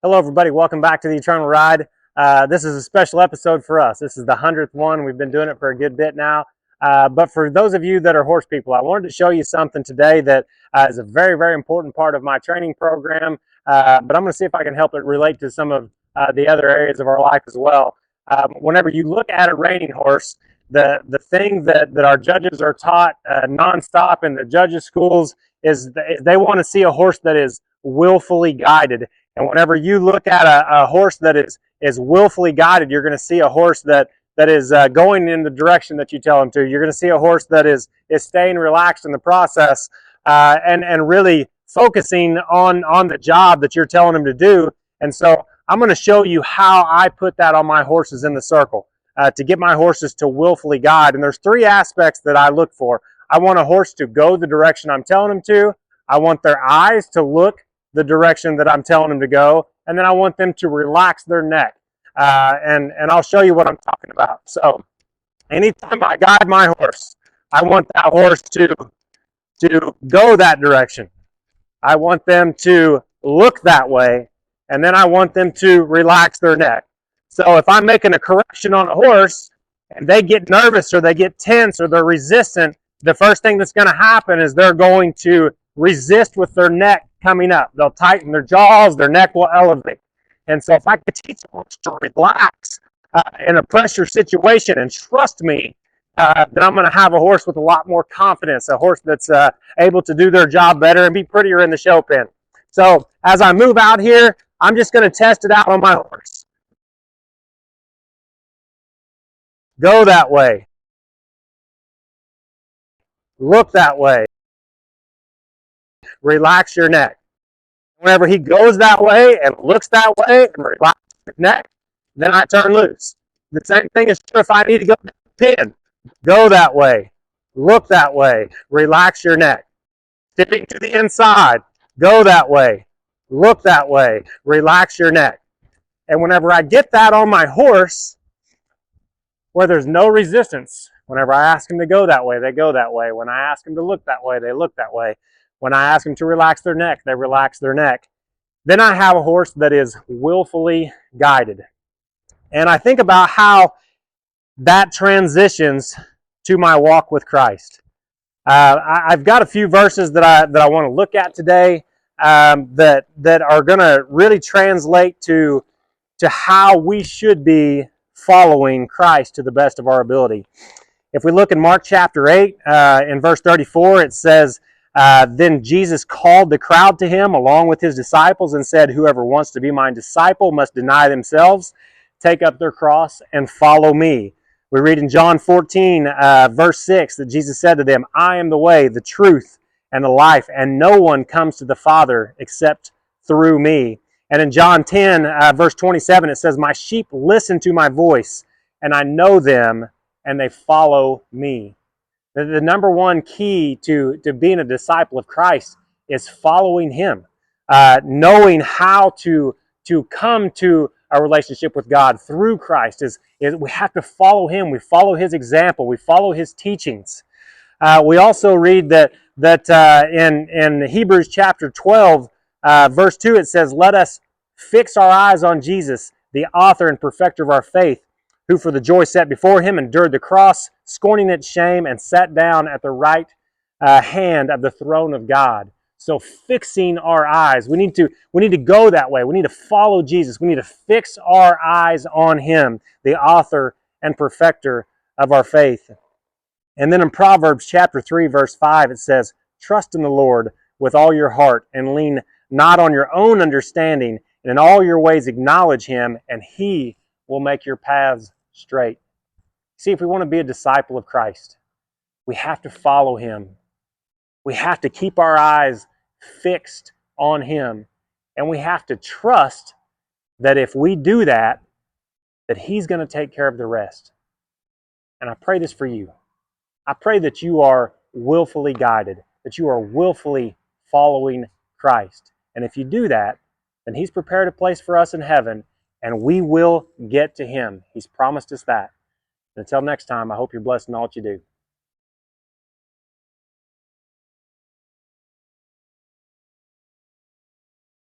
Hello, everybody. Welcome back to the Eternal Ride. This is a special episode for us. This is the 100th one. We've been doing it for a good bit now. But for those of you that are horse people, I wanted to show you something today that is a very, very important part of my training program. But I'm going to see if I can help it relate to some of the other areas of our life as well. Whenever you look at a reining horse, the thing that our judges are taught nonstop in the judges' schools is they want to see a horse that is willfully guided. And whenever you look at a horse that is willfully guided, you're going to see a horse that is going in the direction that you tell him to. You're going to see a horse that is staying relaxed in the process and really focusing on the job that you're telling him to do. And so I'm going to show you how I put that on my horses in the circle to get my horses to willfully guide. And there's three aspects that I look for. I want a horse to go the direction I'm telling them to. I want their eyes to look the direction that I'm telling them to go, and then I want them to relax their neck. And I'll show you what I'm talking about. So anytime I guide my horse, I want that horse to go that direction. I want them to look that way, and then I want them to relax their neck. So if I'm making a correction on a horse, and they get nervous or they get tense or they're resistant, the first thing that's going to happen is they're going to resist with their neck coming up. They'll tighten their jaws, their neck will elevate. And so if I could teach a horse to relax in a pressure situation and trust me, then I'm going to have a horse with a lot more confidence, a horse that's able to do their job better and be prettier in the show pen. So as I move out here, I'm just going to test it out on my horse. Go that way. Look that way. Relax your neck. Whenever he goes that way and looks that way and relaxes his neck, then I turn loose. The same thing is true if I need to go to the pin. Go that way. Look that way. Relax your neck. Tipping to the inside. Go that way. Look that way. Relax your neck. And whenever I get that on my horse, where there's no resistance, whenever I ask them to go that way, they go that way. When I ask them to look that way, they look that way. When I ask them to relax their neck, they relax their neck. Then I have a horse that is willfully guided. And I think about how that transitions to my walk with Christ. I've got a few verses that I want to look at today that are going to really translate to how we should be following Christ to the best of our ability. If we look in Mark chapter 8, in verse 34, it says, then Jesus called the crowd to him along with his disciples and said, whoever wants to be my disciple must deny themselves, take up their cross, and follow me. We read in John 14, verse 6, that Jesus said to them, I am the way, the truth, and the life, and no one comes to the Father except through me. And in John 10, verse 27, it says, my sheep listen to my voice, and I know them, and they follow me. The number one key to being a disciple of Christ is following him, knowing how to come to a relationship with God through Christ. Is we have to follow him. We follow his example. We follow his teachings. We also read that in Hebrews chapter 12, verse 2, it says, let us fix our eyes on Jesus, the author and perfecter of our faith, who for the joy set before him endured the cross, scorning its shame, and sat down at the right hand of the throne of God. So fixing our eyes, we need to go that way. We need to follow Jesus. We need to fix our eyes on him, the author and perfecter of our faith. And then in Proverbs chapter 3, verse 5, it says, trust in the Lord with all your heart and lean not on your own understanding, and in all your ways acknowledge him, and he will make your paths straight. See, if we want to be a disciple of Christ, we have to follow him. We have to keep our eyes fixed on him. And we have to trust that if we do that, that he's going to take care of the rest. And I pray this for you. I pray that you are willfully guided, that you are willfully following Christ. And if you do that, then he's prepared a place for us in heaven, and we will get to him. He's promised us that. Until next time, I hope you're blessed in all that you do.